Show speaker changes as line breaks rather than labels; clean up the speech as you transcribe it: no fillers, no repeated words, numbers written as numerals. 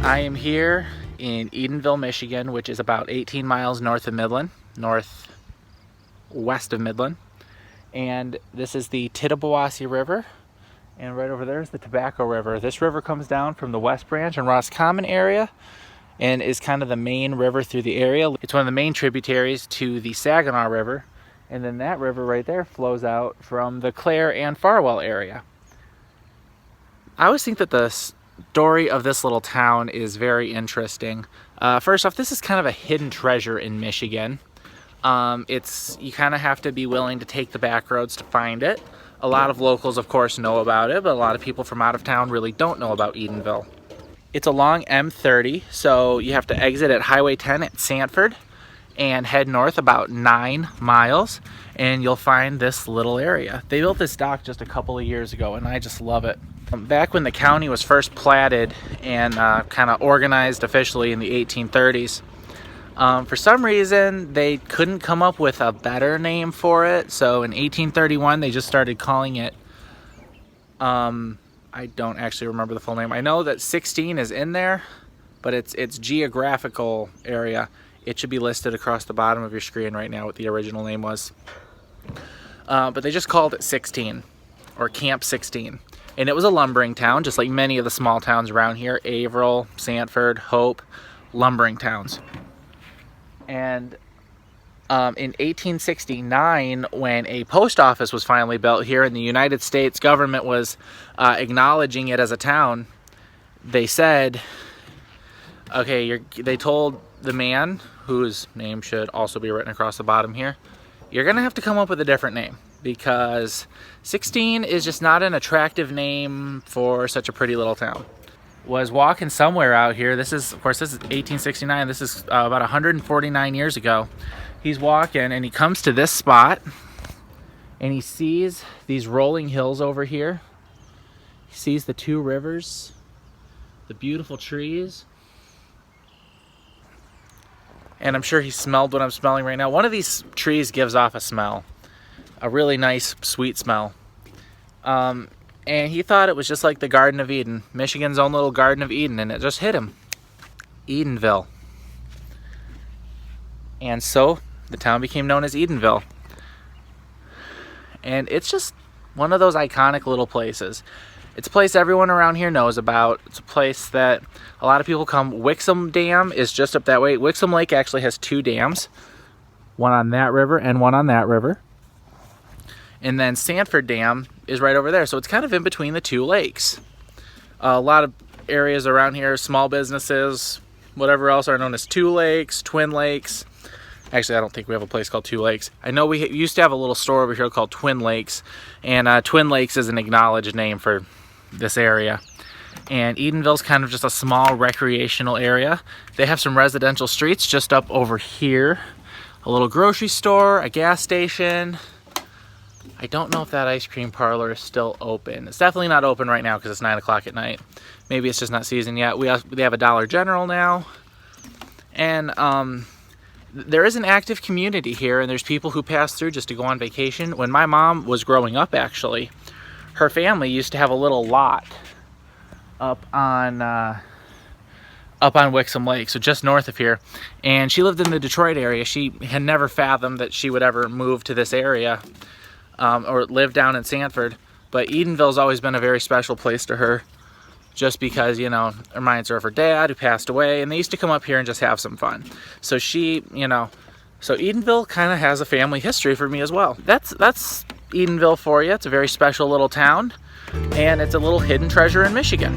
I am here in Edenville, Michigan, which is about 18 miles north of Midland, northwest of Midland. And this is the Tittabawassee River. And right over there is the Tobacco River. This river comes down from the West Branch and Roscommon area and is kind of the main river through the area. It's one of the main tributaries to the Saginaw River. And then that river right there flows out from the Clare and Farwell area. I always think that the story of this little town is very interesting. First off, this is kind of a hidden treasure in Michigan. You kind of have to be willing to take the back roads to find it. A lot of locals, of course, know about it, but a lot of people from out of town really don't know about Edenville. It's along M30, so you have to exit at Highway 10 at Sanford and head north about 9 miles, and you'll find this little area. They built this dock just a couple of years ago, and I just love it. Back when the county was first platted and kind of organized officially in the 1830s, for some reason they couldn't come up with a better name for it. So in 1831 they just started calling it, I don't actually remember the full name. I know that 16 is in there, but its geographical area. It should be listed across the bottom of your screen right now what the original name was. But they just called it 16, or Camp 16. And it was a lumbering town, just like many of the small towns around here. Averill, Sanford, Hope, lumbering towns. And in 1869, when a post office was finally built here and the United States government was acknowledging it as a town, they said, okay, they told the man, whose name should also be written across the bottom here, you're going to have to come up with a different name, because 16 is just not an attractive name for such a pretty little town. Was walking somewhere out here. This is 1869. This is about 149 years ago. He's walking and he comes to this spot and he sees these rolling hills over here. He sees the two rivers, the beautiful trees. And I'm sure he smelled what I'm smelling right now. One of these trees gives off a smell, a really nice, sweet smell. And he thought it was just like the Garden of Eden, Michigan's own little Garden of Eden, and it just hit him. Edenville. And so the town became known as Edenville. And it's just one of those iconic little places. It's a place everyone around here knows about. It's a place that a lot of people come. Wixom Dam is just up that way. Wixom Lake actually has 2 dams, one on that river and one on that river. And then Sanford Dam is right over there. So it's kind of in between the 2 lakes. A lot of areas around here, small businesses, whatever else, are known as 2 lakes, Twin Lakes. Actually, I don't think we have a place called 2 Lakes. I know we used to have a little store over here called Twin Lakes. And Twin Lakes is an acknowledged name for this area. And Edenville's kind of just a small recreational area. They have some residential streets just up over here. A little grocery store, a gas station. I don't know if that ice cream parlor is still open. It's definitely not open right now because it's 9 o'clock at night. Maybe it's just not season yet. They have a Dollar General now. And there is an active community here, and there's people who pass through just to go on vacation. When my mom was growing up, actually, her family used to have a little lot up on Wixom Lake, so just north of here. And she lived in the Detroit area. She had never fathomed that she would ever move to this area or live down in Sanford. But Edenville's always been a very special place to her, just because, you know, it reminds her of her dad who passed away, and they used to come up here and just have some fun. So she, you know, so Edenville kind of has a family history for me as well. That's Edenville for you. It's a very special little town, and it's a little hidden treasure in Michigan.